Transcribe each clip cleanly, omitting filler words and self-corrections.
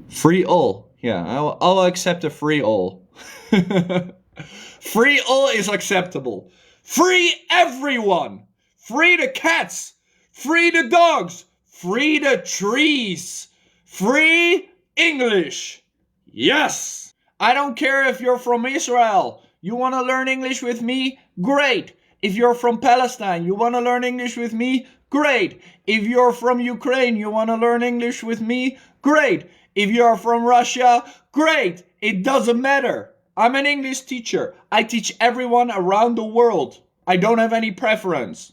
Free all. Yeah, I'll accept a free all. Free all is acceptable. Free everyone. Free the cats. Free the dogs. Free the trees. Free English. Yes. I don't care if you're from Israel. You want to learn English with me? Great. If you're from Palestine, you want to learn English with me? Great. If you're from Ukraine, you want to learn English with me? Great. If you're from Russia, great. It doesn't matter. I'm an English teacher. I teach everyone around the world. I don't have any preference,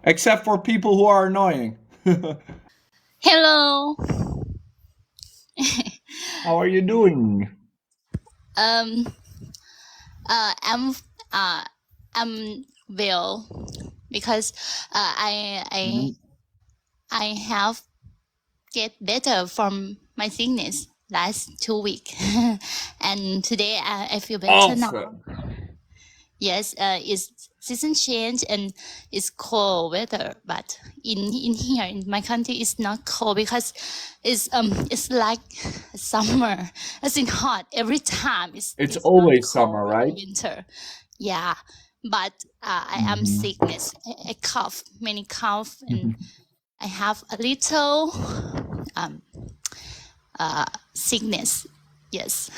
except for people who are annoying. Hello. How are you doing? Um. Uh. I'm. Uh. I'm well because I I Mhm. I have get better from my sickness last 2 weeks, and today I feel better now. Awesome. Yes. It's season change and it's cold weather, but in here in my country it's not cold because it's like summer. It's in hot every time. It's It's not always summer, cold like right? winter. Yeah, but I am Mhm. sickness. I cough, many cough, and Mhm. I have a little um sickness. Yes,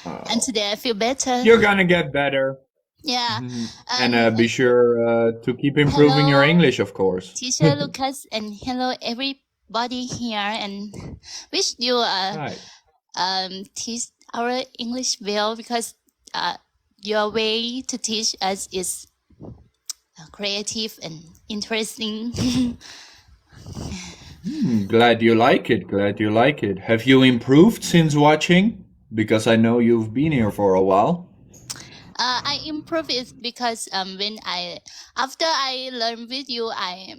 and Oh. today I feel better. You're gonna get better. Yeah. Mhm. And And be sure to keep improving your hello, English, of course. teacher Lucas, and hello everybody here. And wish you Hi. teach our English well because your way to teach us is creative and interesting. Glad you like it. Glad you like it. Have you improved since watching? Because I know you've been here for a while. I improve it because when I after I learn with you, I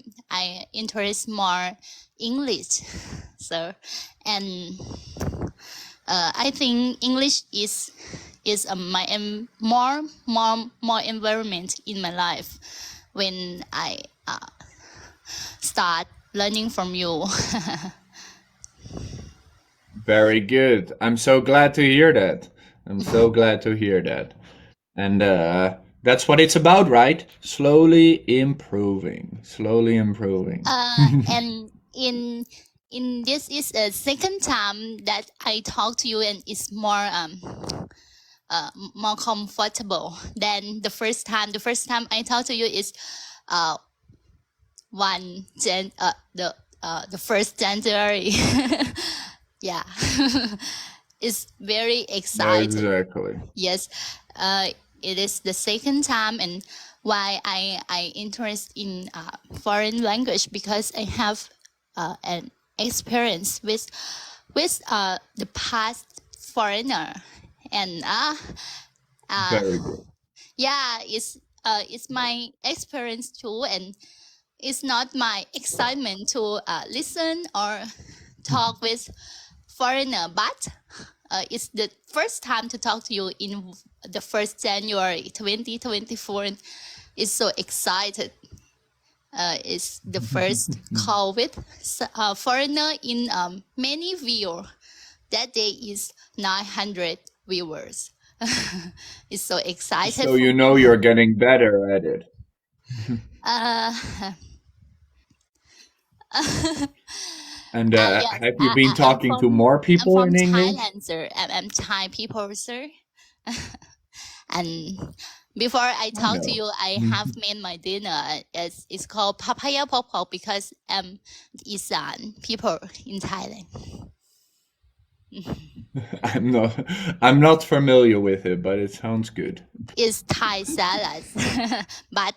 interest more English. So, and I think English is my more environment in my life when I start learning from you. Very good. I'm so glad to hear that. I'm so glad to hear that. And that's what it's about, right? Slowly improving. Slowly improving. And in this is a second time that I talk to you, and it's more comfortable than the first time. The first time I talked to you is uh the first January. Yeah. It's very excited. Exactly. Yes. It is the second time, and why I interest in foreign language because I have an experience with the past foreigner, and uh, Very good. yeah, it's my experience too, and it's not my excitement to listen or talk with foreigner, but it's the first time to talk to you in the 1st January 2024, and it's so excited. It's the first call with foreigner in many view. That day is 900 viewers. It's so excited So for you know me. you're getting better at it. Uh, And yes, have you been I'm talking to more I'm people from in English? Thailand, sir. I'm Thai people, sir. And before I I talk to know. you, I have made my dinner. It's called papaya pop pop because Isan people in Thailand. I'm not familiar with it, but it sounds good. It's Thai salad, but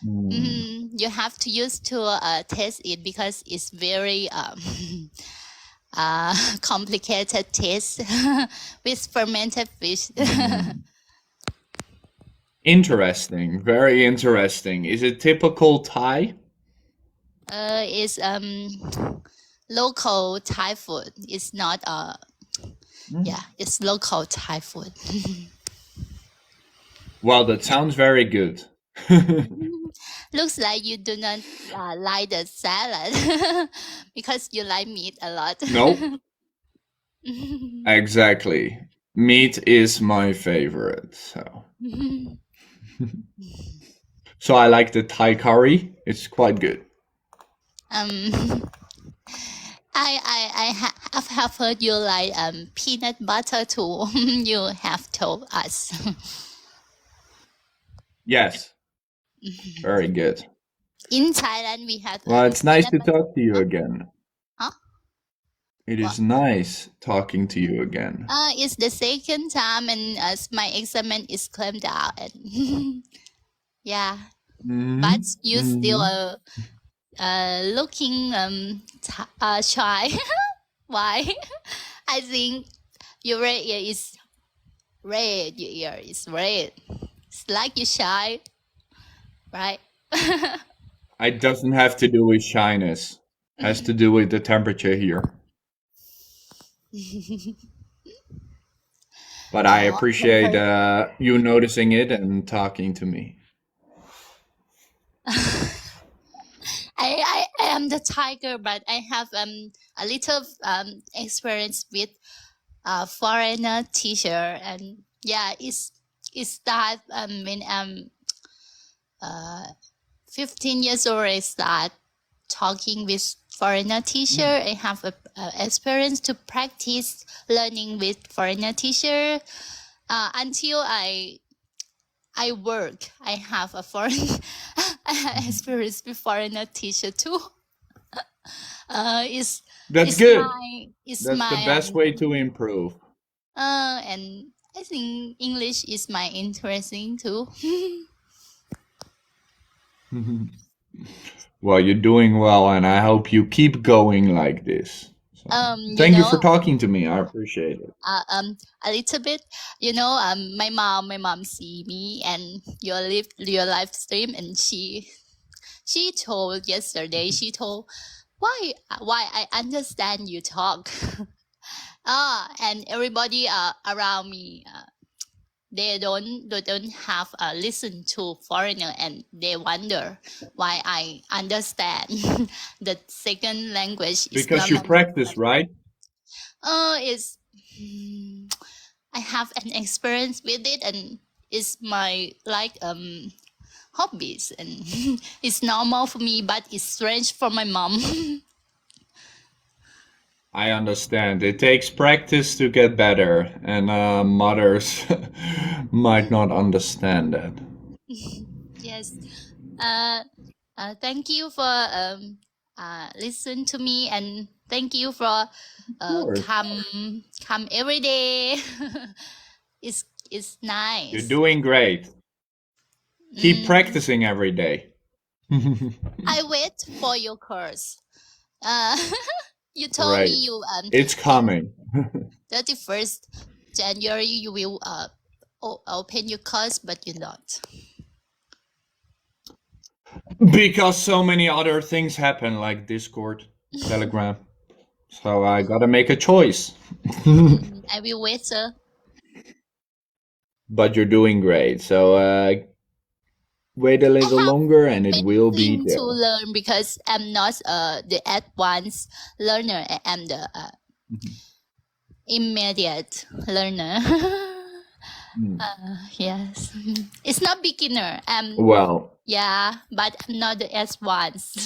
Mm. you have to use to taste it because it's very complicated taste with fermented fish. Mm. Interesting. Very interesting. Is it typical Thai? It's local Thai food. It's not Mm. yeah, it's local Thai food. Well, that sounds very good. Looks like you do not like the salad because you like meat a lot. Nope. Exactly. Meat is my favorite. So I like the Thai curry. It's quite good. um, have heard you like peanut butter too. You have told us. Yes, very good. In Thailand, we have Well, it's nice peanut to butter. talk to you again. Huh? It What? is nice talking to you again. It's the second time, and my exam is claimed out, and yeah, but Hmm. you still Hmm. looking shy. Why? I think your red ear is red. Your ear is red. It's like you're shy, right? It doesn't have to do with shyness. Has to do with the temperature here. But I No, appreciate you noticing it and talking to me. I am the tiger, but I have a little experience with a foreigner teacher, and yeah, it's that when I'm 15 years old, I start talking with foreigner teacher. I have a experience to practice learning with foreigner teacher until I work. I have a foreign experience with foreigner teacher too. Is That's is good. my is That's the my best way to improve. and I think English is my interesting too. Well, you're doing well, and I hope you keep going like this. So, You thank you know, for talking to me. I appreciate it. a little bit. You know, my mom see me and your live stream, and she told yesterday. She told why I understand you talk. And everybody around me. They don't have listen to foreigner, and they wonder why I understand the second language is Because not you my mother practice, language. right? It's I have an experience with it, and it's my like hobbies, and it's normal for me, but it's strange for my mom. I understand. It takes practice to get better, and mothers might not understand that. Yes. Thank you for listen to me, and thank you for Of course. come every day. It's You're nice. doing great. Keep Mm, practicing every day. I wait for your course. Uh, you told me Right. you It's in coming. 31st January you will open your course, but you're not. Because so many other things happen, like Discord, Telegram. So I gotta make a choice. I will wait, sir. But you're doing great. So wait a I little have longer and it many will be things to there. learn because I'm not the advanced learner. I'm the Mhm. immediate learner. Mm. Yes, it's not beginner. Well, Yeah, but I'm not the advanced.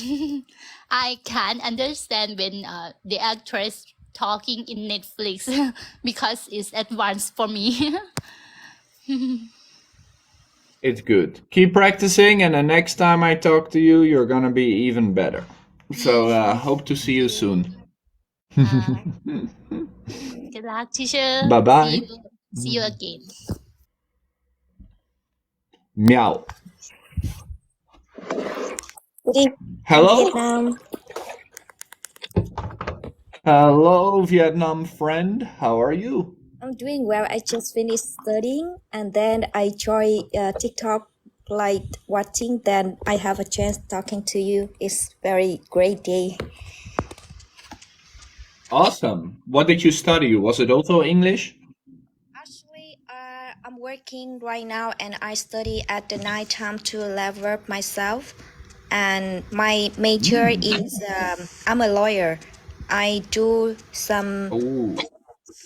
I can understand when the actress talking in Netflix because it's advanced for me. it's good. Keep practicing, and the next time I talk to you, you're gonna be even better. So hope to see Thank you you. soon. Uh, Good luck, teacher. Bye See bye. you. See you again. Meow. Good evening, Hello? Vietnam. Hello, Vietnam friend. How are you? I'm doing well. I just finished studying and then I joined TikTok, like watching. Then I have a chance talking to you. It's very great day. Awesome. What did you study? Was it also English? Actually, I'm working right now and I study at the night time to level up myself. And my major Mm. is I'm a lawyer. I do some Oh.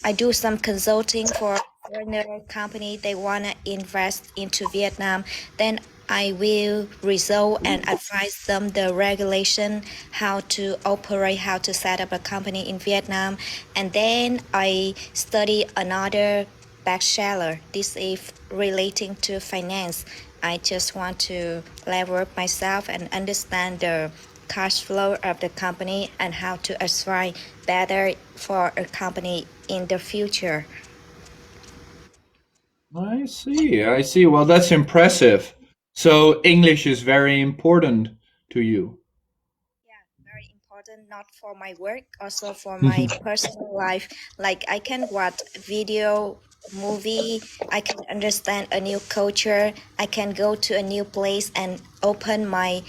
I do some consulting for foreigner company. They wanna invest into Vietnam. Then I will result and advise them the regulation, how to operate, how to set up a company in Vietnam. And then I study another bachelor. This is relating to finance. I just want to level up myself and understand the cash flow of the company and how to advise better for a company in the future. I see. I see. Well, that's impressive. So English is very important to you. Yeah, very important, not for my work, also for my personal life. Like I can watch video, movie, I can understand a new culture, I can go to a new place and open my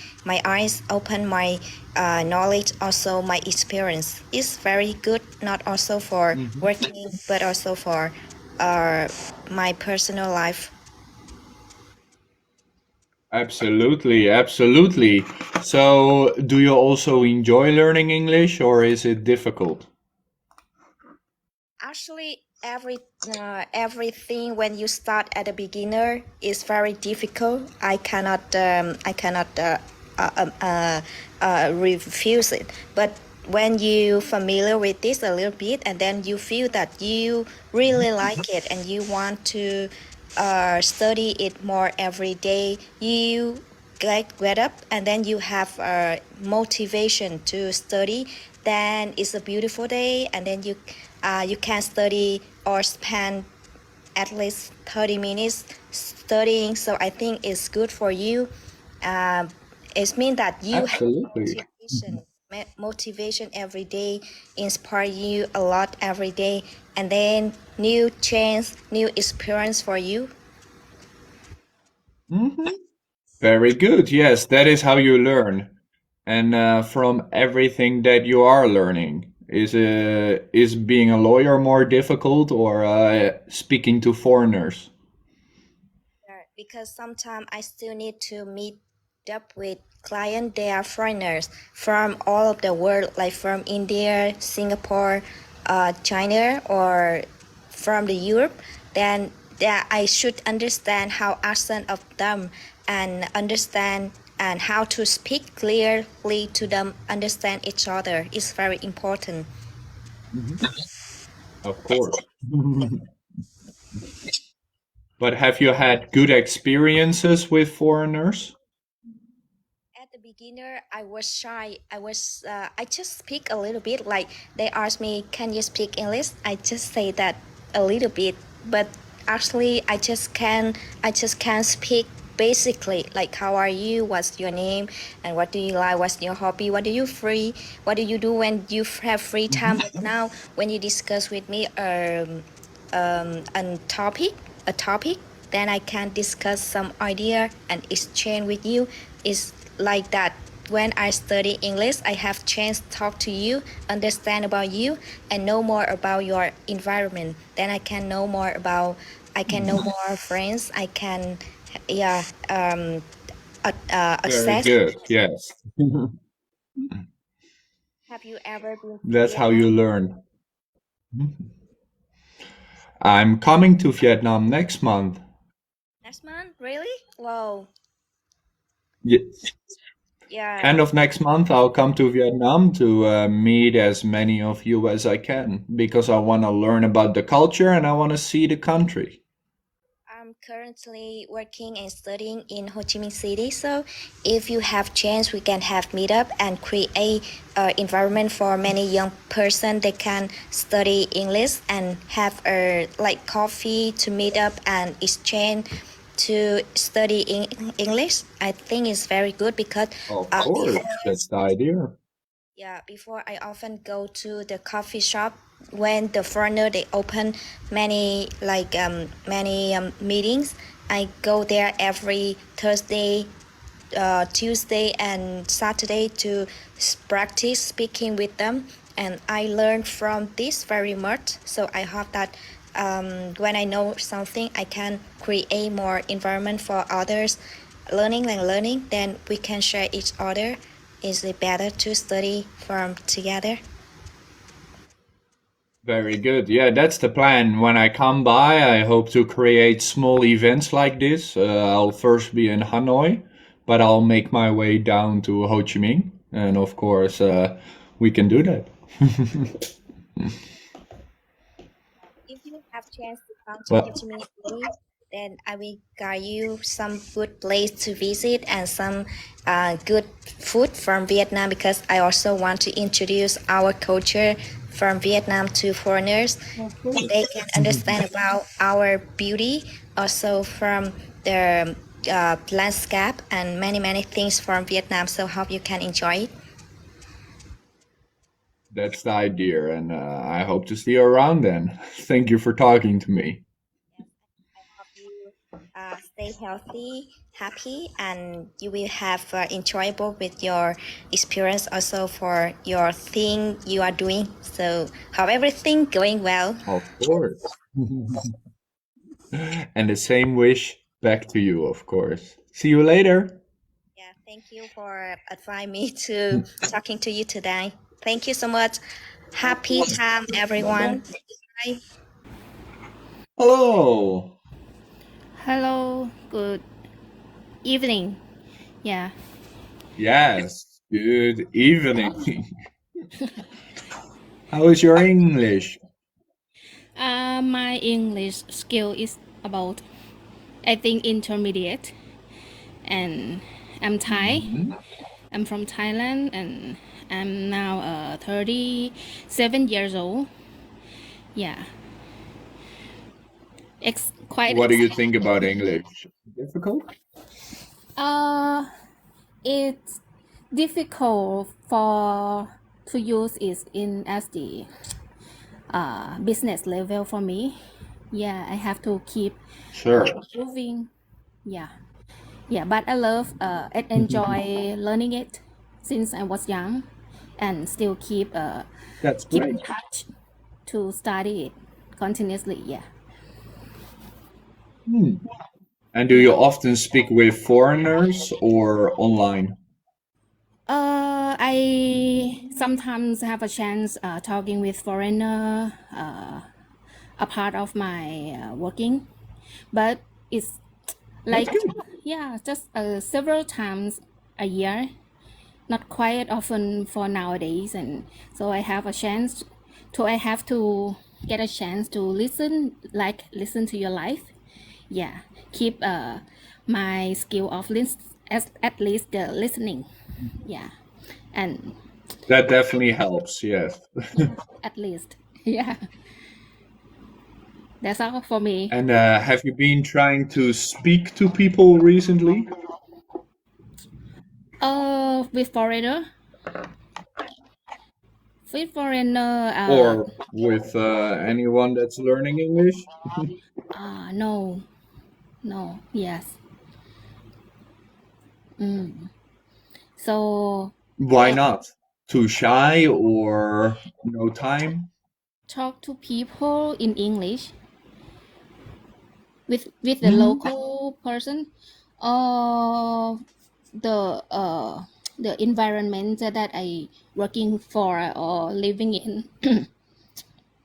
eyes, open my knowledge, also my experience. It's very good, not also for Mhm. working, but also for uh, my personal life. Absolutely, absolutely. So, do you also enjoy learning English or is it difficult? Actually, everything when you start at a beginner is very difficult. I cannot refuse it. But when you familiar with this a little bit, and then you feel that you really like it and you want to study it more every day, you get up and then you have motivation to study, then it's a beautiful day and then you can study or spend at least 30 minutes studying, so I think it's good for you. um, it means that you have Absolutely. motivation every day, inspire you a lot every day, and then new chance, new experience for you. Hmm. Very good. Yes, that is how you learn. And from everything that you are learning, is being a lawyer more difficult or speaking to foreigners? Because sometimes I still need to meet up with clients. They are foreigners from all of the world, like from India, Singapore, China, or from the Europe. Then that I should understand how accent of them and understand and how to speak clearly to them, understand each other is very important. Hmm. Of course. But have you had good experiences with foreigners? At the beginner, I was shy. I just speak a little bit. Like they asked me, "Can you speak English?" I just say that a little bit, but actually, I just can speak basically. Like, how are you? What's your name? And what do you like? What's your hobby? What do you free? What do you do when you have free time? Hmm. But now, when you discuss with me, a topic, then I can discuss some idea and exchange with you. Is like that. When I study English, I have chance to talk to you, understand about you, and know more about your environment. Then I can know more friends. I can, yeah, Very assess. good. Yes. Have you ever been to That's how Vietnam? you learn. I'm coming to Vietnam next month. Next month, really? Wow. Yes. Yeah. End of next month, I'll come to Vietnam to meet as many of you as I can because I want to learn about the culture and I want to see the country. I'm currently working and studying in Ho Chi Minh City. So, if you have chance, we can have meetup and create environment for many young person. They can study English and have a like coffee to meet up and exchange to study English. I think it's very good because Of before course, that's the idea. yeah, before I often go to the coffee shop when the foreigner they open many meetings. I go there every Thursday, Tuesday, and Saturday to practice speaking with them, and I learn from this very much. So I hope that when I know something, I can create more environment for others, learning and learning. Then we can share each other. Is it better to study from together? Very good. Yeah, that's the plan. When I come by, I hope to create small events like this. I'll first be in Hanoi, but I'll make my way down to Ho Chi Minh. And of course, we can do that. If you have chance to come to Ho Well, Chi Minh City, then I will guide you some good place to visit and some good food from Vietnam because I also want to introduce our culture from Vietnam to foreigners. of course. They can understand about our beauty, also from the landscape and many things from Vietnam. So hope you can enjoy it. That's the idea, and I hope to see you around then. Thank you for talking to me. Yes, I hope you stay healthy, happy, and you will have enjoyable with your experience also for your thing you are doing. So hope everything going well. Of course. And the same wish back to you, of course. See you later. Yeah, thank you for inviting me to talking to you today. Thank you so much. Happy time, Bye bye. everyone. Bye. Hello. Hello, good evening. Yeah, Yes. Good evening. How is your English? my English skill is about, I think, intermediate, and I'm Thai. Mhm. I'm from Thailand, and I'm now 37 years old. Yeah, quite. What do you think about English? Difficult? It's difficult for to use it in as the business level for me. Yeah, I have to keep Sure. improving. Yeah, yeah, but I love and enjoy learning it since I was young, and still That's keep in great. touch to study it continuously. Yeah. Hmm. And do you often speak with foreigners or online? I sometimes have a chance talking with foreigner, a part of my working, but it's That's like, good. yeah, just several times a year, not quite often for nowadays, and so I have to get a chance to listen to your life. Yeah, keep my skill of at least the listening. Yeah, and That definitely helps, yes. at least. Yeah, that's all for me. And have you been trying to speak to people recently? With foreigner, Or with anyone that's learning English? no, no, yes. So Why not? Too shy or no time? talk to people in English with the Hmm. local person, or the environment that I working for or living in.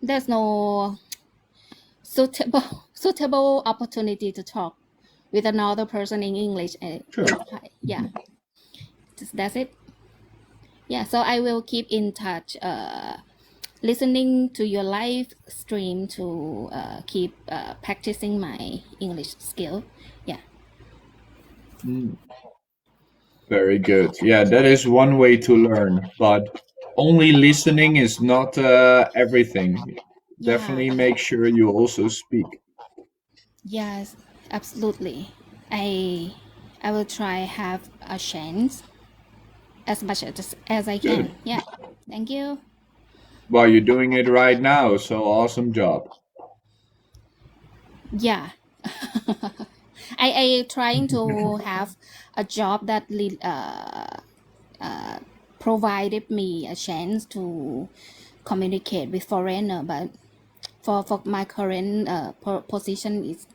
There's no suitable suitable opportunity to talk with another person in English. Sure. Yeah, that's it. Yeah, so I will keep in touch. Listening to your live stream to keep practicing my English skill. Yeah. Mm, very good. Yeah, that is one way to learn, but only listening is not everything. Yeah. Definitely make sure you also speak. Yes. Absolutely. I I will try have a chance as much as I can. Good. Yeah. Thank you. Well, you're doing it right now, so awesome job. Yeah. I trying to have a job that provided me a chance to communicate with foreigner, but for my current position is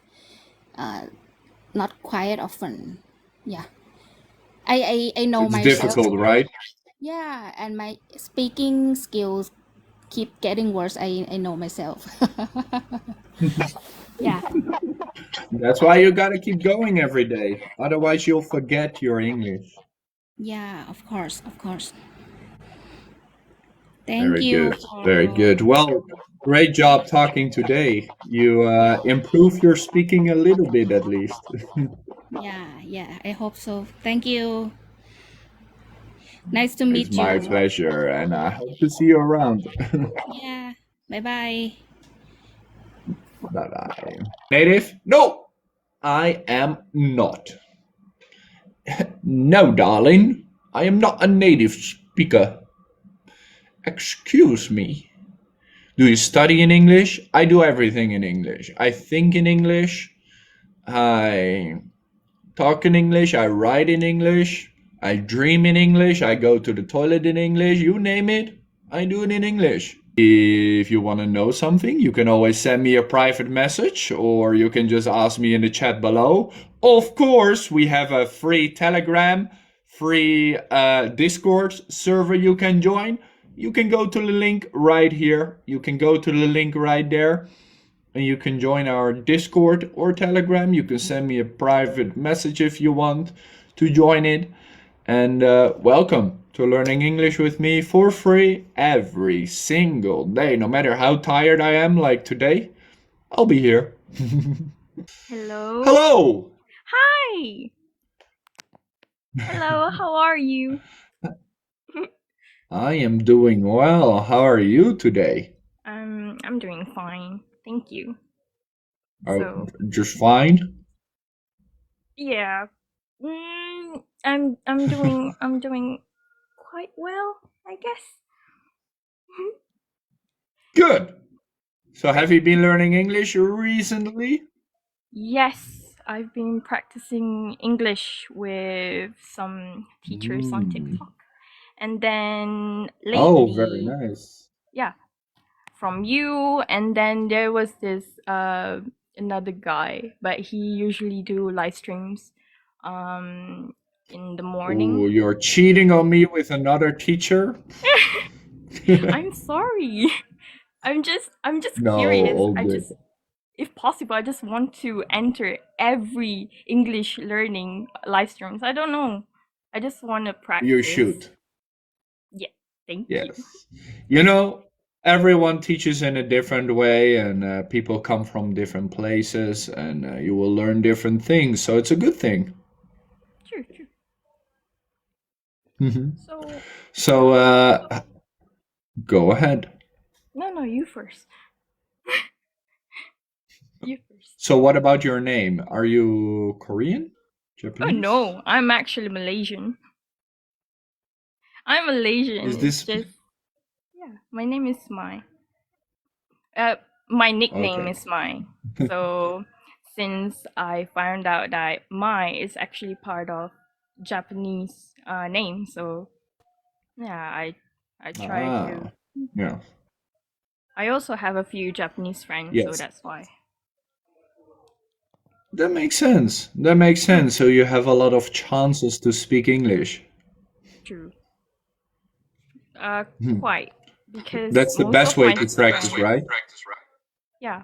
not quite often. Yeah, I know It's myself. difficult, right? Yeah, and my speaking skills keep getting worse. I know myself. Yeah. That's why you gotta keep going every day. Otherwise, you'll forget your English. Yeah, of course, of course. Thank Very you good. Very good. Well, great job talking today. You improve your speaking a little bit at least. Yeah, I hope so. Thank you. Nice to It's meet my you. pleasure, and I hope to see you around. Yeah. Bye bye. Bye bye. Native? No, I am not. No, darling, I am not a native speaker. Excuse me. Do you study in English? I do everything in English. I think in English. I talk in English. I write in English. I dream in English. I go to the toilet in English. You name it, I do it in English. If you want to know something, you can always send me a private message or you can just ask me in the chat below. Of course, we have a free Telegram, free Discord server you can join. You can go to the link right here. You can go to the link right there and you can join our Discord or Telegram. You can send me a private message if you want to join it. And welcome to Learning English with me for free every single day. No matter how tired I am, like today, I'll be here. Hello. Hello! Hi. Hello, how are you? I am doing well. How are you today? I'm doing fine. Thank you. Oh, just fine? Yeah. I'm doing quite well, I guess. Good. So have you been learning English recently? Yes, I've been practicing English with some teachers on TikTok. And then lately, Oh, very nice. yeah, from you, and then there was this another guy, but he usually do live streams in the morning. Ooh, you're cheating on me with another teacher? I'm sorry. I'm just No, curious. all good. If possible, I just want to enter every English learning live streams. I don't know. I just want to practice. You should. Yeah, thank you. Yes. You know, everyone teaches in a different way, and people come from different places, and you will learn different things. So it's a good thing. True. So So go ahead. no, you first. You first. So what about your name? Are you Korean? Japanese? Oh no, I'm actually Malaysian. I'm Malaysian. Is this? It's just yeah. My name is Mai. My nickname Okay. is Mai. So since I found out that Mai is actually part of Japanese name, so yeah, I try to. Yeah. I also have a few Japanese friends, so Yes. that's why. That makes sense. That makes sense. So you have a lot of chances to speak English. True. Quite, because That's the most best of way my to practice, right? Yeah,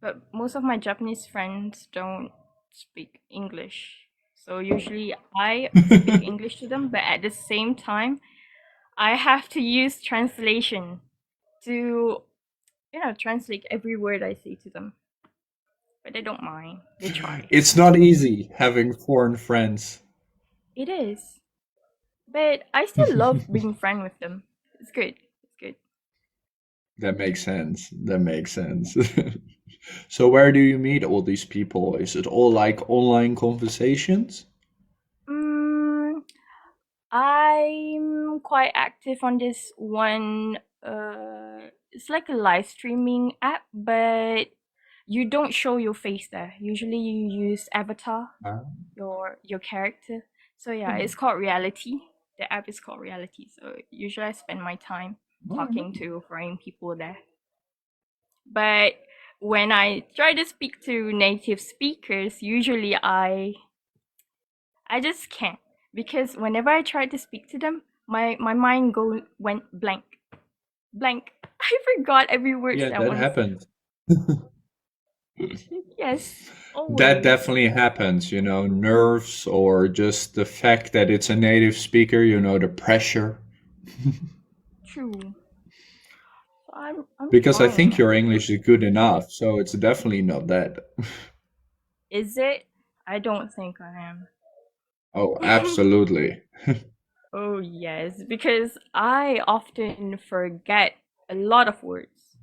but most of my Japanese friends don't speak English. So usually I speak English to them, but at the same time, I have to use translation to, translate every word I say to them. But they don't mind. They try. It's not easy having foreign friends. It is. But I still love being friend with them. It's good. It's good. That makes sense. That makes sense. So where do you meet all these people? Is it all like online conversations? I'm quite active on this one. It's like a live streaming app, but you don't show your face there. Usually, you use avatar, your character. So yeah, it's called Reality. The app is called Reality. So usually, I spend my time talking to foreign people there. But when I try to speak to native speakers, usually I just can't, because whenever I try to speak to them, my mind went blank. I forgot every word Yeah, that someone said. happens. Yes, That always. definitely happens, nerves or just the fact that it's a native speaker, the pressure. True. So I'm Because I trying. think your English is good enough, so it's definitely not that. Is it? I don't think I am. Oh, absolutely. Oh, yes, because I often forget a lot of words.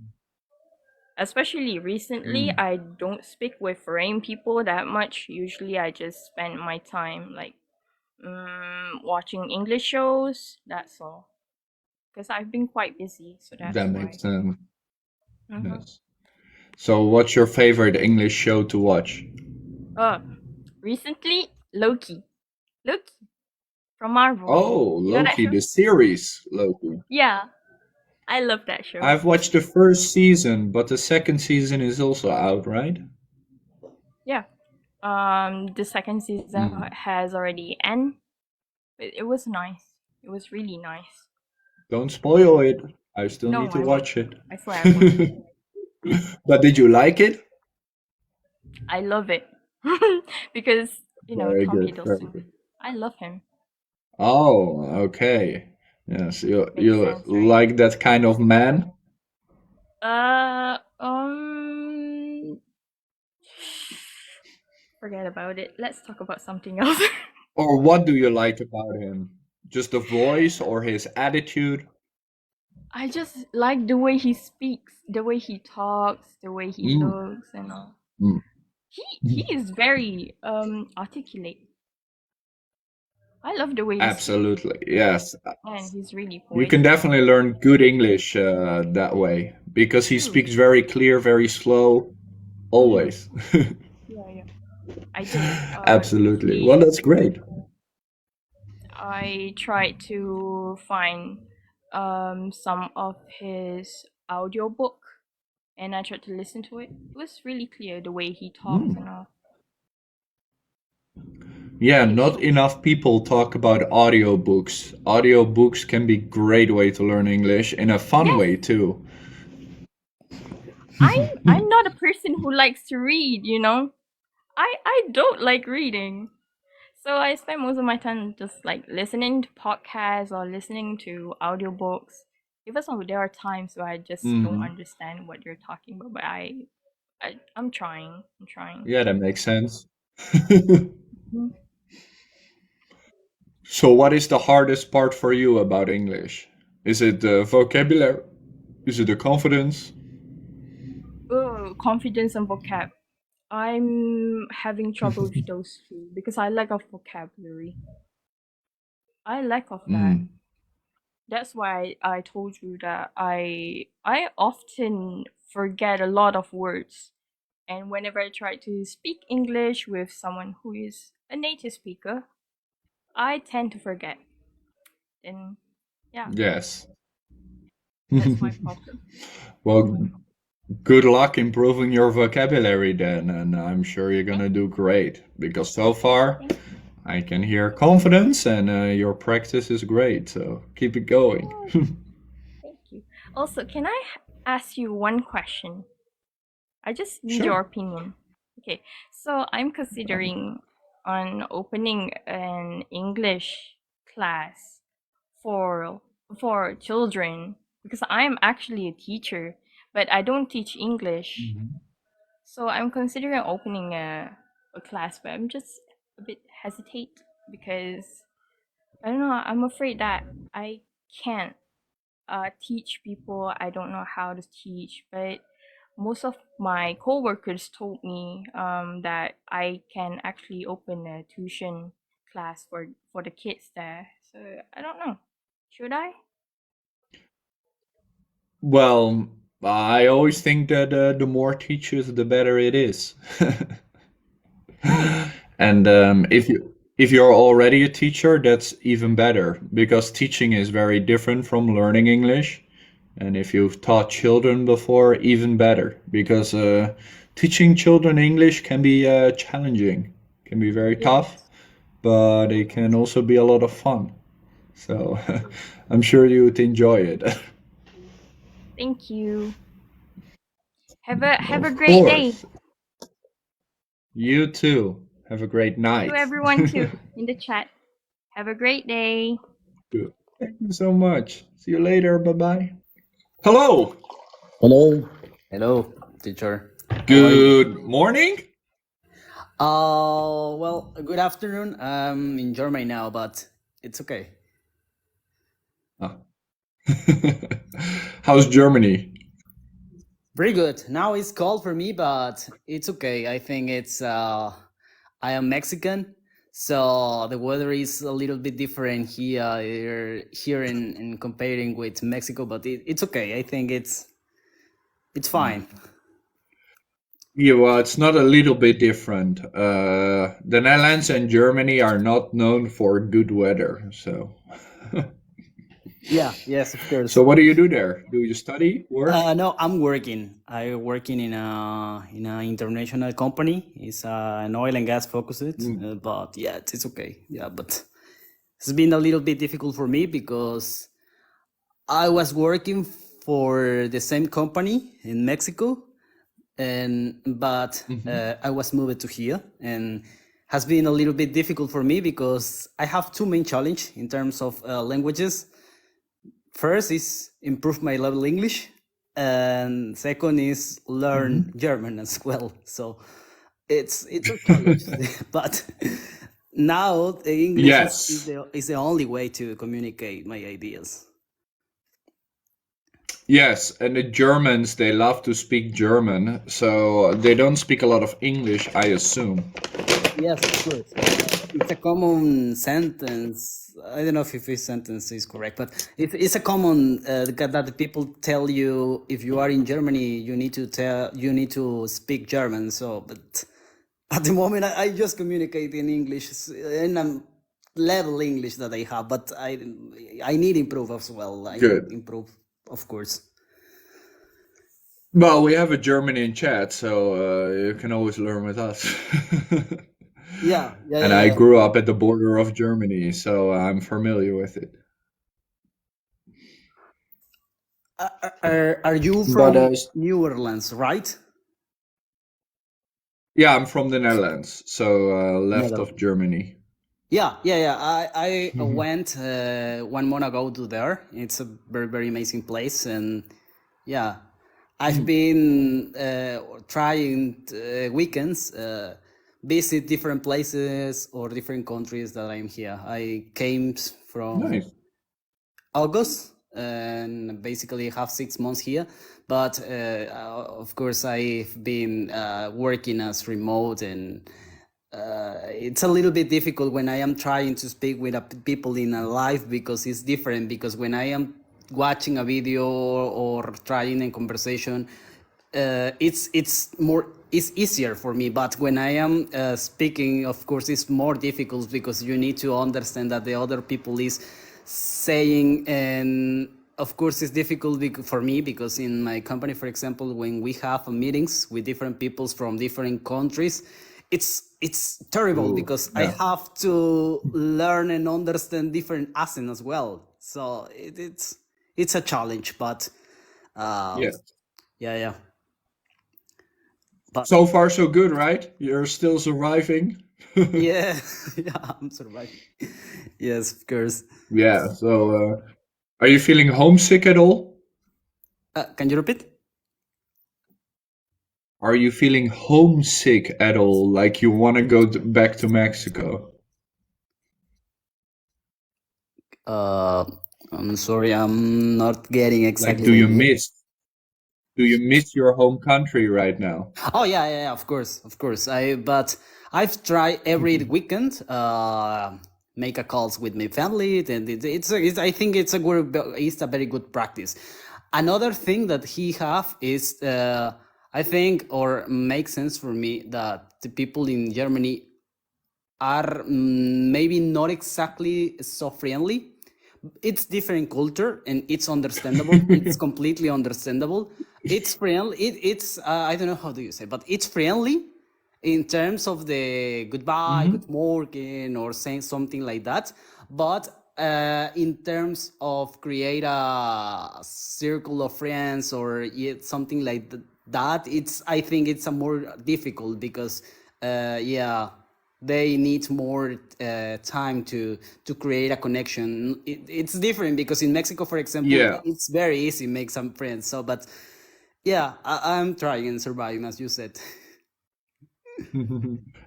Especially recently, Mm, I don't speak with foreign people that much. Usually, I just spend my time like watching English shows. That's all. Because I've been quite busy, so that's that makes why. sense. Mm-hmm. Yes. So, what's your favorite English show to watch? Uh, recently, Loki. Loki from Marvel. Oh, You know that Loki, show? the series, Loki. Yeah, I love that show. I've watched the first season, but the second season is also out, right? Yeah. The second season Mm. has already ended. It was nice. It was really nice. Don't spoil it. I still need No, to I won't. watch it. I swear I won't. But did you like it? I love it because Very Tom good, very Hiddleston. good. I love him. Oh, okay. Yes, you Makes you sense, right? like that kind of man? Uh, um, forget about it. Let's talk about something else. Or what do you like about him? Just the voice or his attitude? I just like the way he speaks, the way he talks, the way he Mm, looks, and all. mm. He is very articulate. I love the way he speaks, Absolutely, yes. and he's really You can poetic. definitely learn good English that way because he True. speaks very clear, very slow, Mm-hmm. always. Yeah, yeah. I did. Absolutely. Well, Usually that's great. I tried to find some of his audiobook and I tried to listen to it. It was really clear the way he talks and Mm. all. Yeah, He is not so enough people talk about audiobooks. Audiobooks can be great way to learn English in a fun yes. way too. I'm not a person who likes to read, you know. I don't like reading. So I spend most of my time just like listening to podcasts or listening to audiobooks. Even though there are times where I just don't Mhm. understand what you're talking about, but I'm trying. I'm trying. Yeah, that makes sense. Mhm. So, what is the hardest part for you about English? Is it the vocabulary? Is it the confidence? Oh, confidence and vocab. I'm having trouble with those two because I lack of vocabulary. I lack of that. Mm. That's why I told you that I often forget a lot of words. And whenever I try to speak English with someone who is a native speaker, I tend to forget. And yeah, Yes. that's my problem. Well, good luck improving your vocabulary then, and I'm sure you're Thank gonna you. do great because so far Thank you. I can hear confidence and your practice is great. So keep it going. Oh, thank you. Also, can I ask you one question? I just need your Sure. opinion. Okay, so I'm considering on opening an English class for for children because I'm actually a teacher, but I don't teach English. Mhm. So I'm considering opening a class, but I'm just a bit hesitate because I don't know. I'm afraid that I can't teach people. I don't know how to teach, but most of my coworkers told me that I can actually open a tuition class for the kids there. So I don't know. Should I? Well, I always think that the more teachers, the better it is. Right. And if you're already a teacher, that's even better because teaching is very different from learning English. And if you've taught children before, even better because teaching children English can be challenging, can be very tough, Yes. but it can also be a lot of fun. So I'm sure you would enjoy it. Thank you. Have a Of great day. course. You too. Have a great night. To everyone too in the chat. Have a great day. Good. Thank you so much. See you later. Bye bye. Hello. Hello. Hello, teacher. How are you? Good morning. Well, good afternoon. I'm in Germany now, but it's okay. Ah. How's Germany? Very good. Now it's cold for me, but it's okay. I think it's I am Mexican, so the weather is a little bit different here in comparing with Mexico, but it's okay. I think it's fine. Yeah, well, it's not a little bit different. The Netherlands and Germany are not known for good weather, so. Yeah, yes, of course. So what do you do there? Do you study, work? No, I'm working. I'm working in a international company. It's an oil and gas focused, but yeah, it's okay. Yeah, but it's been a little bit difficult for me because I was working for the same company in Mexico, but I was moved to here, and has been a little bit difficult for me because I have two main challenge in terms of languages. First is improve my level English, and second is learn German as well. So it's a challenge, but now the English Yes. is the only way to communicate my ideas. Yes, and the Germans, they love to speak German, so they don't speak a lot of English, I assume. Yes, of course. It's a common sentence. I don't know if this sentence is correct, but it's a common that the people tell you if you are in Germany, you need to speak German. So, but at the moment, I just communicate in English in a level English that I have, but I need improve as well. I Good. need improve, of course. Well, we have a German in chat, so you can always learn with us. Yeah. And I grew up at the border of Germany, so I'm familiar with it. Are you from New Orleans, right? Yeah, I'm from the Netherlands, so left of Germany. Yeah. I went 1 month ago to there. It's a very, very amazing place, and yeah, I've been trying weekends, visit different places or different countries that I'm here. I came from August and basically have 6 months here, but of course I've been working as remote, and it's a little bit difficult when I am trying to speak with people in a live, because it's different, because when I am watching a video or trying a conversation, it's easier for me, but when I am speaking, of course it's more difficult, because you need to understand that the other people is saying, and of course it's difficult for me, because in my company, for example, when we have meetings with different peoples from different countries, it's terrible. Ooh, because yeah. I have to learn and understand different accents as well, so it's a challenge, but yeah. But so far so good, right? You're still surviving. yeah, I'm surviving. Yes, of course. Yeah. So, are you feeling homesick at all? Can you repeat? Are you feeling homesick at all? Like you want to go back to Mexico? I'm sorry, I'm not getting exactly. Like, do you miss your home country right now? Oh yeah, of course. But I've tried every weekend make a calls with my family, and I think it's a very good practice. Another thing that he have is I think, or makes sense for me, that the people in Germany are maybe not exactly so friendly. It's different culture, and it's understandable. It's completely understandable. It's friendly. It's I don't know how do you say, but it's friendly in terms of the goodbye, good morning, or saying something like that. But in terms of create a circle of friends or something like that, I think it's a more difficult because yeah, they need more time to create a connection. It's different because in Mexico, for example, Yeah. it's very easy to make some friends. So, but yeah, I'm trying and surviving, as you said.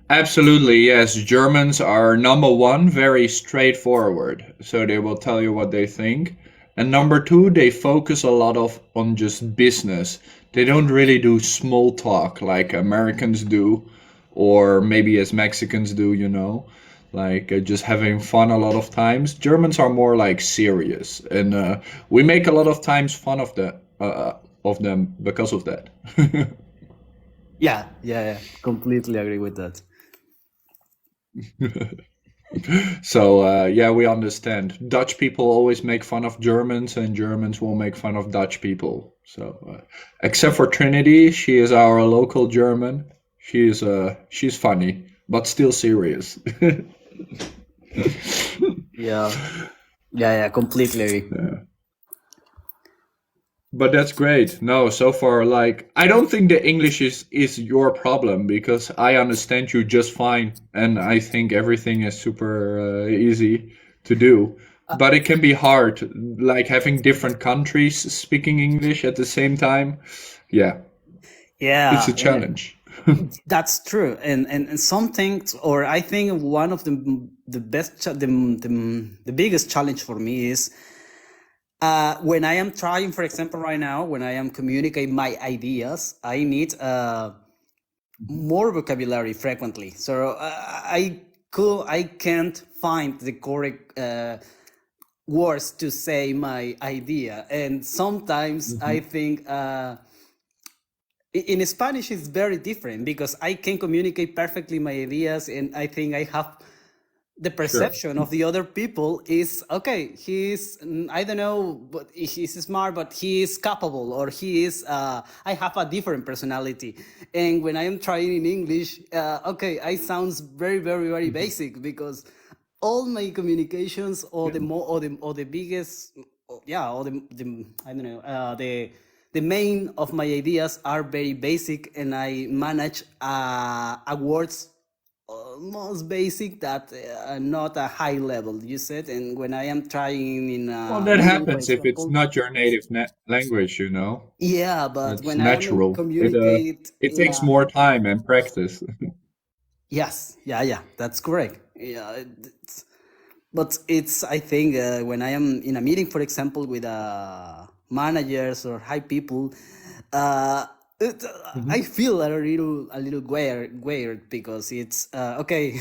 Absolutely, yes. Germans are number one, very straightforward. So they will tell you what they think. And number two, they focus a lot on just business. They don't really do small talk like Americans do, or maybe as Mexicans do, like just having fun a lot of times. Germans are more like serious, and we make a lot of times fun of them because of that. Yeah, completely agree with that. So yeah, we understand. Dutch people always make fun of Germans, and Germans will make fun of Dutch people. So except for Trinity, she is our local German. She's funny, but still serious. Yeah, completely agree. Yeah. But that's great. No, so far, like, I don't think the English is your problem because I understand you just fine, and I think everything is super easy to do. But it can be hard, like having different countries speaking English at the same time. Yeah, it's a challenge. That's true, and some things, or I think one of the best, the biggest challenge for me is when I am trying, for example, right now, when I am communicating my ideas, I need more vocabulary frequently. So I can't find the correct words to say my idea, and sometimes I think. In Spanish, it's very different because I can communicate perfectly my ideas, and I think I have the perception of the other people is okay. He's I don't know, but he's smart, but he is capable, or he is. I have a different personality, and when I am trying in English, okay, I sounds very, very, very basic because all my communications, or the more, or the biggest, yeah, or the I don't know, the main of my ideas are very basic, and I manage a words almost basic that not a high level, you said. And when I am trying in Well, that happens if it's not your native language, yeah, but That's when I am natural. communicate It takes more time and practice. yes, yeah, that's correct. Yeah, but it's, I think, when I am in a meeting, for example, with managers or high people, I feel a little weird because it's okay.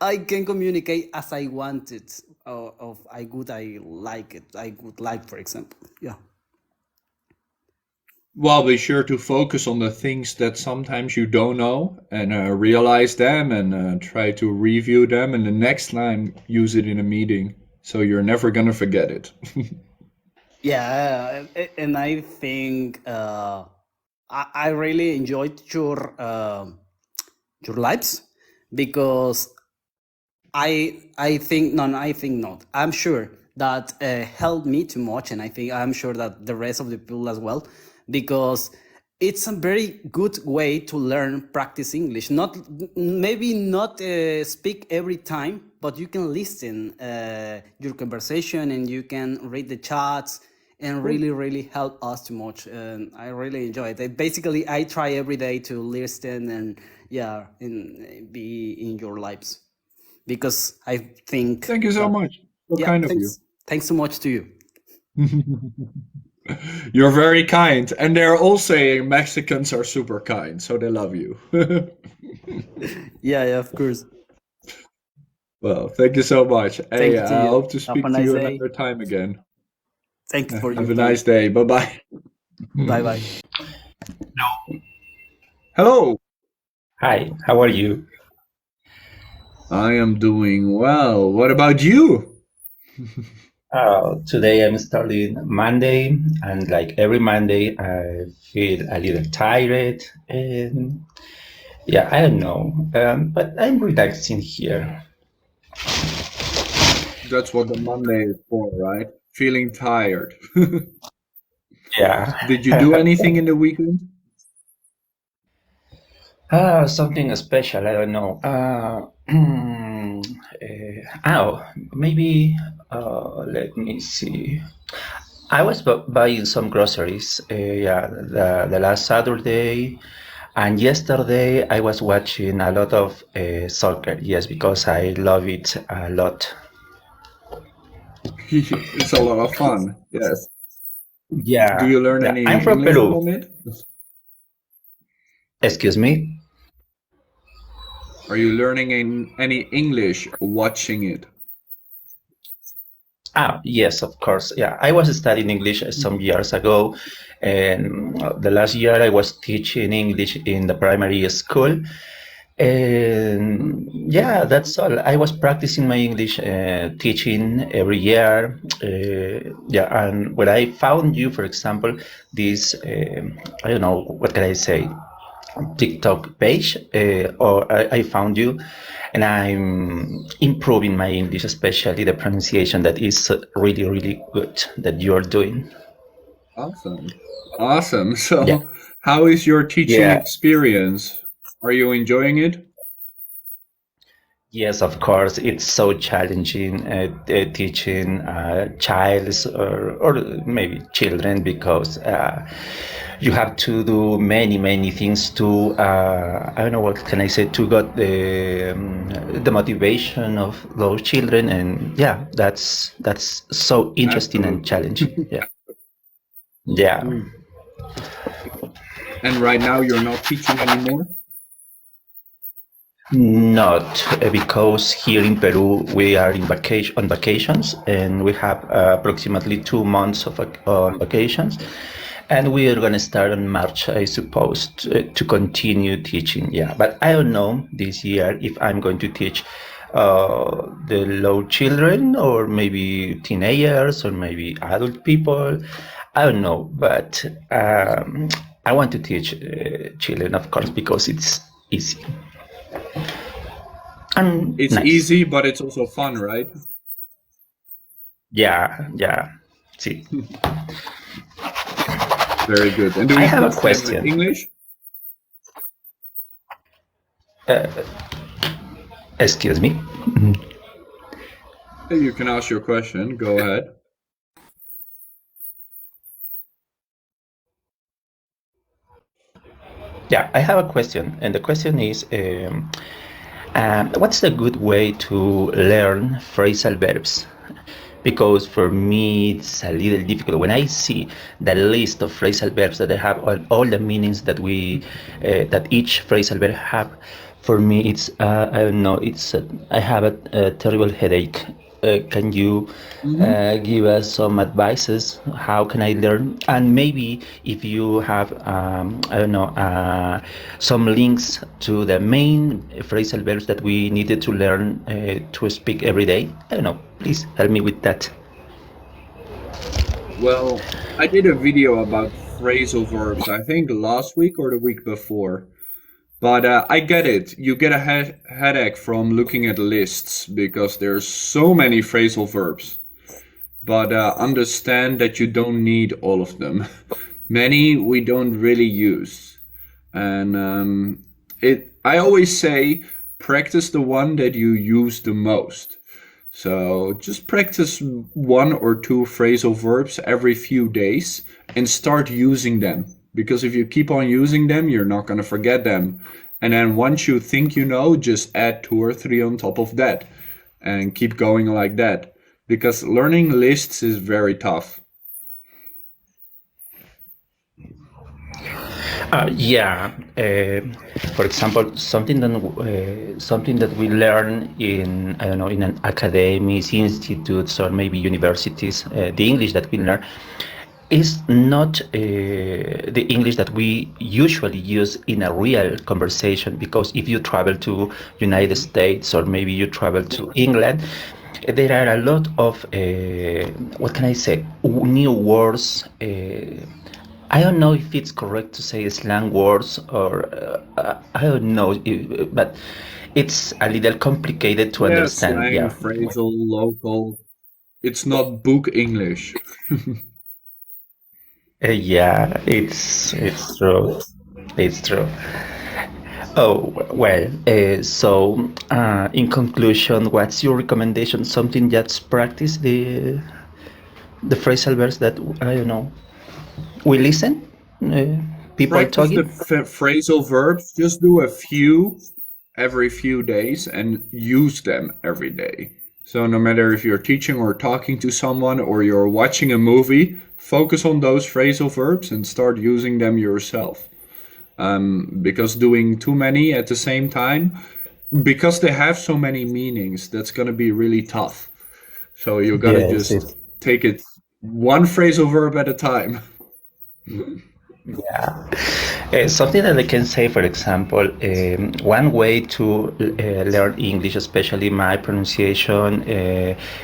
I can communicate as I want it, or I like it. I would like, for example, yeah. Well, be sure to focus on the things that sometimes you don't know and realize them and try to review them, and the next time use it in a meeting so you're never gonna forget it. Yeah, and I think I really enjoyed your lives because I think not. I'm sure that helped me too much, and I'm sure that the rest of the people as well, because it's a very good way to learn, practice English. Maybe not speak every time, but you can listen your conversation, and you can read the chats, and really help us too much. And I really enjoy it. Basically, I try every day to listen and be in your lives, because I think. Thank you so much. So kind of you. Thanks so much to you. You're very kind, and they're all saying Mexicans are super kind, so they love you. Yeah, of course. Well, thank you so much. Hey, Thank you. I hope to speak Have a to you nice day. another time again. Thank you for your Have a time. nice day. Bye-bye. Bye. Hello. Hi, how are you? I am doing well. What about you? Today I'm starting Monday, and like every Monday, I feel a little tired, and yeah, I don't know, but I'm relaxing here. That's what the Monday is for, right? Feeling tired. Yeah. Did you do anything in the weekend? Something special. I don't know. Oh, maybe. Let me see. I was buying some groceries. Yeah, the last Saturday, and yesterday I was watching a lot of soccer. Yes, because I love it a lot. It's a lot of fun. Yes. Do Yeah, you learn yeah. any I'm from English Peru. from it? Excuse me. Are you learning any English watching it? Ah, yes, of course. Yeah, I was studying English some years ago, and the last year I was teaching English in the primary school. And yeah, that's all. I was practicing my English teaching every year. Yeah, and when I found you, for example, this, I don't know, what can I say? TikTok page, or I found you, and I'm improving my English, especially the pronunciation. That is really, really good that you are doing. Awesome. Awesome. Yeah, So, how is your teaching yeah, experience? Are you enjoying it? yes, of course. It's so challenging teaching childs or maybe children because you have to do many, many things to, I don't know what can I say, to get the motivation of those children. And yeah, that's so interesting and Absolutely. challenging. Yeah. Yeah. Mm. And right now you're not teaching anymore? Not because here in Peru we are in vacation on vacations, and we have approximately 2 months of on vacations, and we are going to start on March, I suppose, to continue teaching. Yeah, but I don't know this year if I'm going to teach the low children or maybe teenagers or maybe adult people. I don't know, but I want to teach children, of course, because it's easy and It's nice. easy, but it's also fun, right? Yeah, yeah. See, Very good. And do I you have a just have question. English? Uh, Excuse me. You can ask your question. Go ahead. Yeah, I have a question, and the question is, what's a good way to learn phrasal verbs? Because for me, it's a little difficult. When I see the list of phrasal verbs that they have, all the meanings that that each phrasal verb have, for me, it's I don't know. I have a terrible headache. Can you Hmm. give us some advices? How can I learn? And maybe if you have, I don't know, some links to the main phrasal verbs that we needed to learn to speak every day. I don't know. Please help me with that. Well, I did a video about phrasal verbs, I think last week or the week before. But I get it. You get a headache from looking at lists because there's so many phrasal verbs. But understand that you don't need all of them. Many we don't really use. And I always say practice the one that you use the most. So just practice one or two phrasal verbs every few days and start using them. Because if you keep on using them, you're not going to forget them. And then once you think you know, just add two or three on top of that and keep going like that. Because learning lists is very tough. Yeah. For example, something that we learn in, I don't know, in an academics, institutes, or maybe universities, the English that we learn is not the English that we usually use in a real conversation. Because if you travel to United States or maybe you travel to England, there are a lot of what can I say, new words. I don't know if it's correct to say slang words or I don't know, but it's a little complicated to Yeah, understand. slang, Yeah. phrasal, local. It's not book English. Yeah, it's true. It's true. Oh, well, in conclusion, what's your recommendation? Something just practice the phrasal verbs that, I don't know, we listen? Uh, People Practice the talking? phrasal verbs. Just do a few every few days and use them every day. So no matter if you're teaching or talking to someone or you're watching a movie, focus on those phrasal verbs and start using them yourself. Because doing too many at the same time, because they have so many meanings, that's going to be really tough. So you got to Yes, just take it one phrasal verb at a time. yeah. Something that I can say, for example, one way to learn English, especially my pronunciation,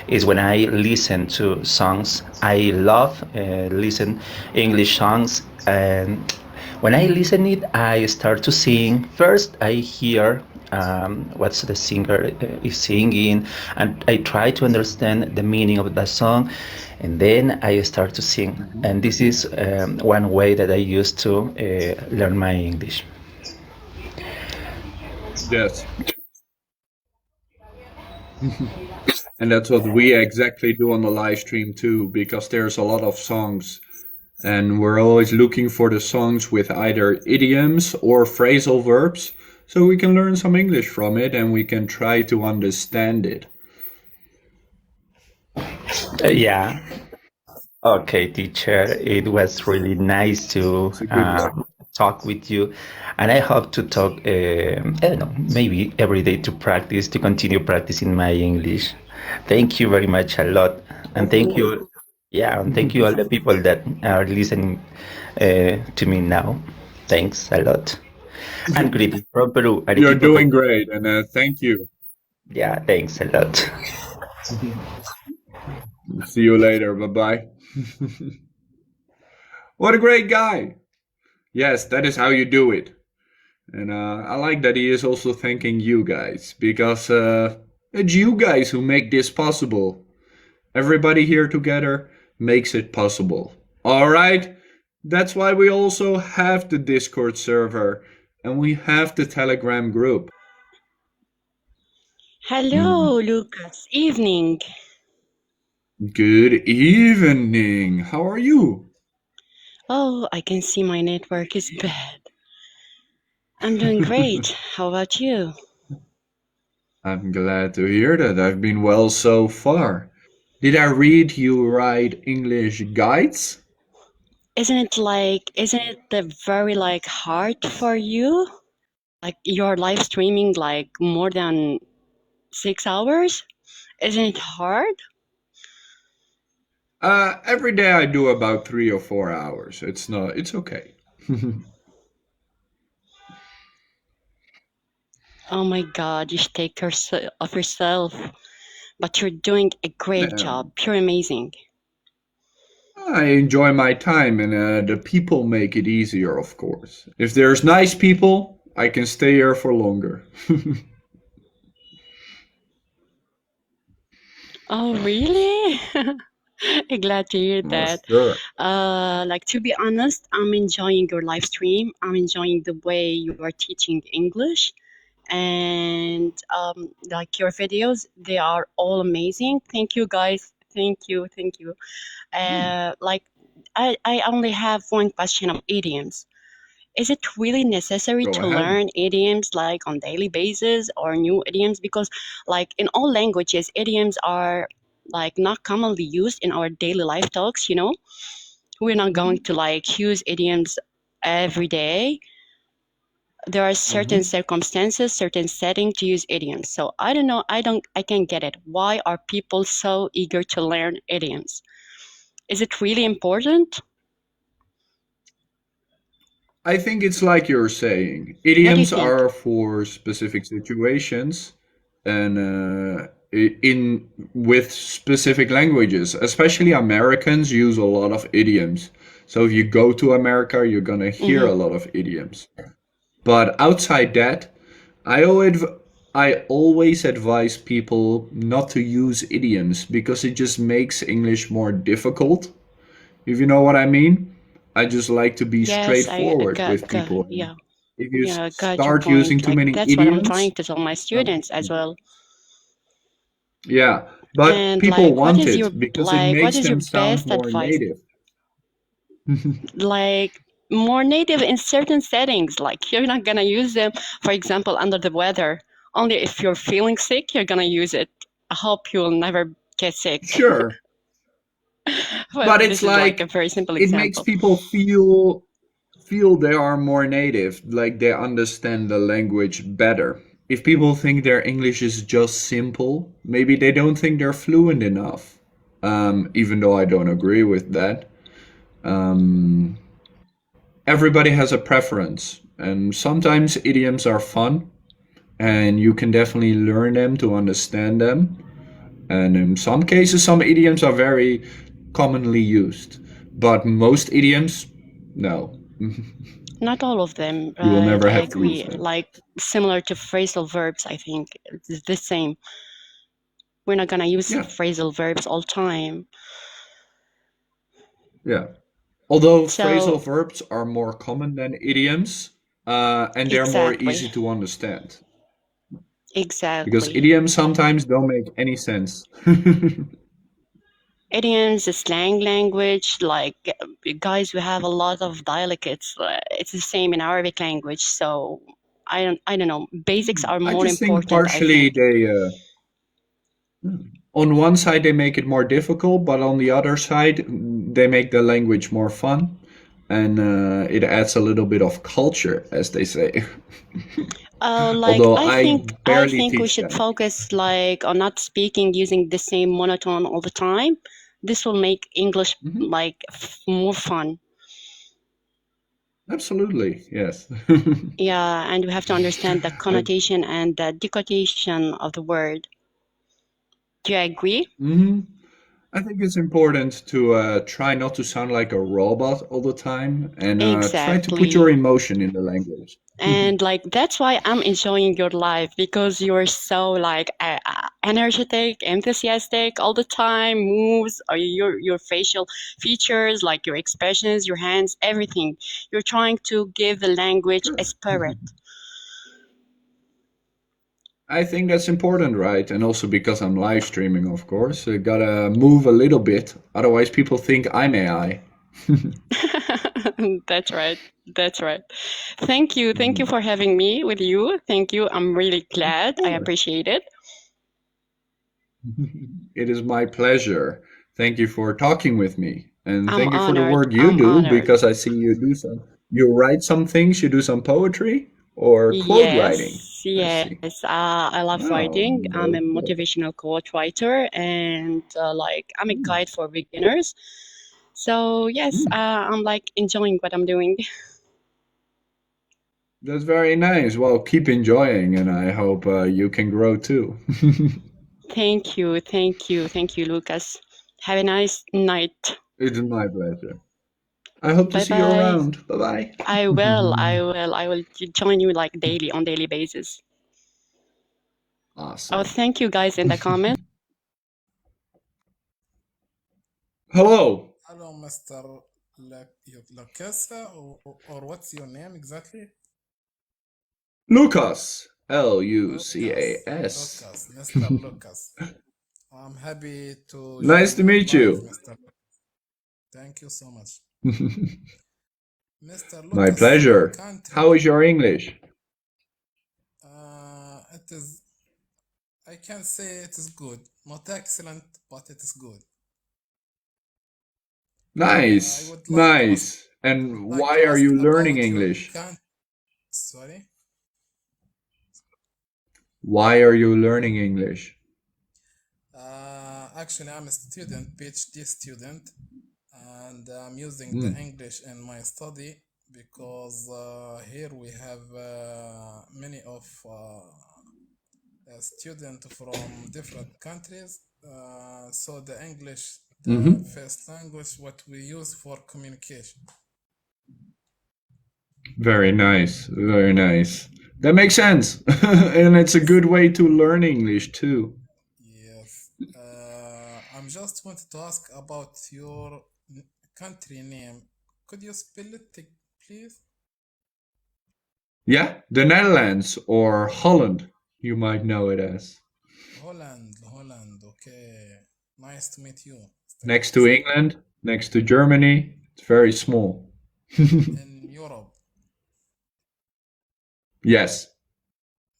is when I listen to songs. I love listen English songs, and when I listen it, I start to sing. First, I hear what's the singer is singing, and I try to understand the meaning of the song, and then I start to sing. And this is one way that I use to learn my English. Yes. And that's what we exactly do on the live stream too, because there's a lot of songs. And we're always looking for the songs with either idioms or phrasal verbs, so we can learn some English from it and we can try to understand it. Yeah. Okay, teacher. It was really nice to It's a good way. talk with you, and I hope to talk. I don't know, maybe every day to practice, to continue practicing my English. Thank you very much a lot, and Of thank course. you. Yeah, and thank you all the people that are listening to me now. Thanks a lot, and greetings from Peru. You're Arequipa, doing Perú. great, and thank you. Yeah, thanks a lot. See you later. Bye bye. What a great guy. Yes, that is how you do it. And I like that he is also thanking you guys, because it's you guys who make this possible. Everybody here together makes it possible. All right? That's why we also have the Discord server and we have the Telegram group. Hello, Lucas. Evening. Good evening. How are you? Oh, I can see my network is bad. I'm doing great. How about you? I'm glad to hear that. I've been well so far. Did I read you right English guides? Isn't it very like hard for you? Like you're live streaming like more than 6 hours? Isn't it hard? Every day I do about 3 or 4 hours. It's okay. Oh my God, you should take care of yourself. But you're doing a great Yeah. job. You're amazing. I enjoy my time, and the people make it easier, of course. If there's nice people, I can stay here for longer. Oh, really? Glad to hear Oh, that. sure. Like to be honest, I'm enjoying your live stream. I'm enjoying the way you are teaching English, and like your videos, they are all amazing. Thank you, guys. Thank you. Like I only have one question of idioms. Is it really necessary Go to ahead. learn idioms like on daily basis or new idioms? Because like in all languages, idioms are like not commonly used in our daily life talks, you know? We're not going to like use idioms every day. There are certain circumstances, certain setting to use idioms. So I don't know, I can't get it. Why are people so eager to learn idioms? Is it really important? I think it's like you're saying. What do you Idioms think? are for specific situations and in with specific languages. Especially Americans use a lot of idioms. So if you go to America, you're gonna hear Mm-hmm. a lot of idioms. But outside that, I always I always advise people not to use idioms because it just makes English more difficult. If you know what I mean. I just like to be Yes, I straightforward with got people. And yeah. if you Yeah, got your start using point. too Like many that's what I'm trying idioms, to tell my um, students as well. yeah, but And people like want it because it what makes is your them sound best more advice? native. Like more native in certain settings. Like you're not gonna use them, for example, under the weather. Only if you're feeling sick, you're gonna use it. I hope you'll never get sick. Sure, But but it's this is like a like very simple it makes example. people feel they are more native, like they understand the language better. If people think their English is just simple, maybe they don't think they're fluent enough. Even though I don't agree with that. Um, Everybody has a preference, and sometimes idioms are fun, and you can definitely learn them to understand them. And in some cases, some idioms are very commonly used, but most idioms, no. Not all of them, You will right? never I have to use agree. them. Like similar to phrasal verbs, I think it's the same. We're not gonna use Yeah, phrasal verbs all time. yeah. Although So phrasal verbs are more common than idioms, and they're more exactly, easy to understand. Because exactly. idioms sometimes don't make any sense. Idioms, the slang language, like guys, we have a lot of dialects. It's the same in Arabic language. So I don't know. Basics are I more just think important, I partially think. they, on one side, they make it more difficult, but on the other side, they make the language more fun, and it adds a little bit of culture, as they say. Like Although I I barely think we teach should them. focus like on not speaking using the same monotone all the time. This will make English Mhm. like more fun. Absolutely, yes. Yeah, and we have to understand the I, connotation and the decotation of the word. Do you agree? mhm. I think it's important to try not to sound like a robot all the time and try to put your Exactly. emotion in the language. And like that's why I'm enjoying your life because you're so like energetic, enthusiastic all the time, moves, or your facial features, like your expressions, your hands, everything. You're trying to give the language a Sure. spirit. I think that's important, right? And also because I'm live streaming, of course, gotta move a little bit. Otherwise, people think I'm AI. That's right. That's right. Thank you. Thank you for having me with you. Thank you. I'm really glad. I Sure. appreciate it. It is my pleasure. Thank you for talking with me. And I'm thank you for the honored. work you I'm do honored. because I see you do some. You write some things, you do some poetry or quote writing. Yes, I yes. see. I love Oh, writing. I'm a very good. motivational quote writer, and like I'm a Mm, guide for beginners. So yes, mm. I'm like enjoying what I'm doing. That's very nice. Well, keep enjoying, and I hope you can grow too. Thank you, thank you, thank you, Lucas. Have a nice night. It's my pleasure. I hope to Bye see you bye. around. Bye bye. I will join you like daily on daily basis. Oh, Awesome. thank you guys in the comments. Hello, Hello, Mr. Lucas, or what's your name exactly? Lucas. Lucas, Lucas. Mr. Lucas. I'm happy to Nice join to your meet live, you. Mr. Thank you so much. Mr. My Lucas, your pleasure. How country, is your English? it is, I can say it is good. Not excellent, but it is good. I Nice, would nice. would And like why to are ask you learning about your English? country. Sorry. Why are you learning English? Actually, I'm a student, PhD student, and I'm using the Mm, English in my study because here we have many of students from different countries. So the English, the hmm. first language, what we use for communication. Very nice, very nice. That makes sense. And it's a good way to learn English too. Yes. I'm just wanted to ask about your country name. Could you spell it, please? Yeah, the Netherlands or Holland, you might know it as. Holland, Holland. Okay. Nice to meet you, Mr. Next to Lucas. England, next to Germany, it's very small. In Europe. Yes,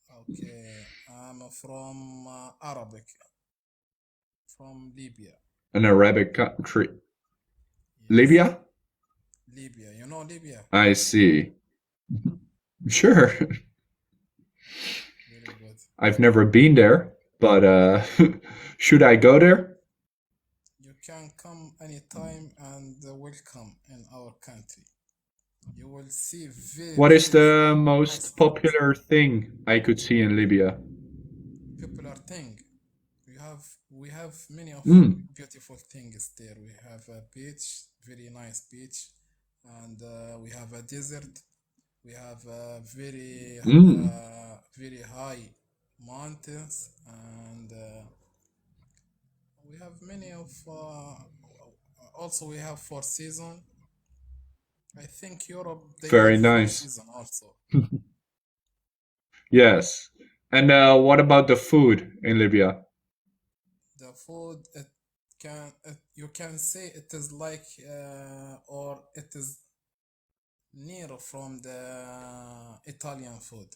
Okay. I'm from Arabic, from Libya. an Arabic country. Yes. Libya? Libya. You know Libya? I see. Sure. Very good. I've never been there, but should I go there? You can come anytime and welcome in our country. You will see very, What is very, the very nice most things. popular thing I could see in Libya? Popular thing. We have many of Mm, beautiful things there. We have a beach, very nice beach, and we have a desert. We have mm. very high mountains, and we have many of. Also, we have four season. I think Europe they Very have four nice. season also. Yes. And what about the food in Libya? The food you can say it is like or it is near from the Italian food.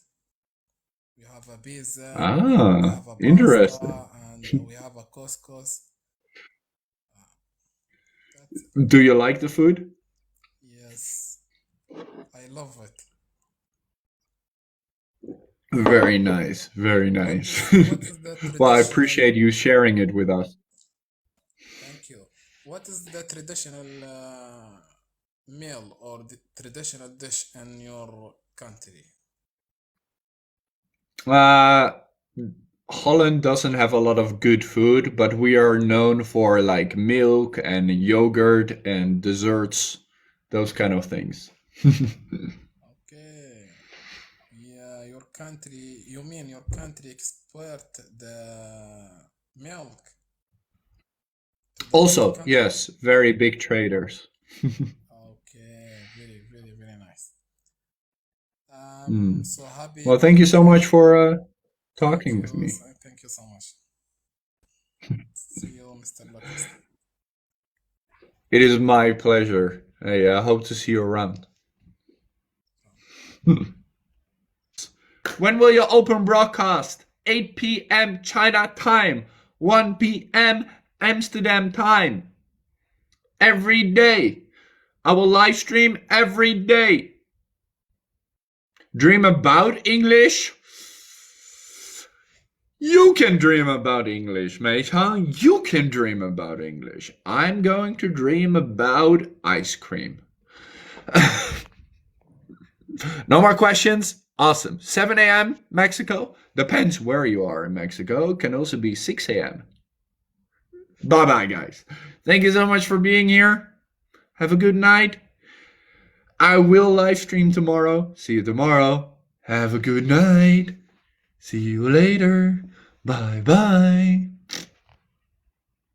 We have a pizza, we Ah, have a interesting. pasta, and we have a couscous. That's it. Do you like the food? Yes, I love it. Very nice, very What nice. is the Well, I traditional? appreciate you sharing it with us. Thank you. What is the traditional meal or the traditional dish in your country? Uh, Holland doesn't have a lot of good food, but we are known for like milk and yogurt and desserts, those kind of things. Okay. Yeah, your country, you mean your country export the milk to the other Also, country? yes, very big traders. Okay, very, very, very nice. Mm. So happy Well, thank you so meeting much you. for Thank talking with you. me. Thank you so much. See you, Mr. Lucas. It is my pleasure. I hope to see you around. When will you open broadcast? 8 p.m. China time, 1 p.m. Amsterdam time. Every day. I will live stream every day. Dream about English? You can dream about English, mate, huh? You can dream about English. I'm going to dream about ice cream. No more questions? Awesome. 7 a.m. Mexico? Depends where you are in Mexico. Can also be 6 a.m. Bye-bye, guys. Thank you so much for being here. Have a good night. I will live stream tomorrow. See you tomorrow. Have a good night. See you later. Bye-bye.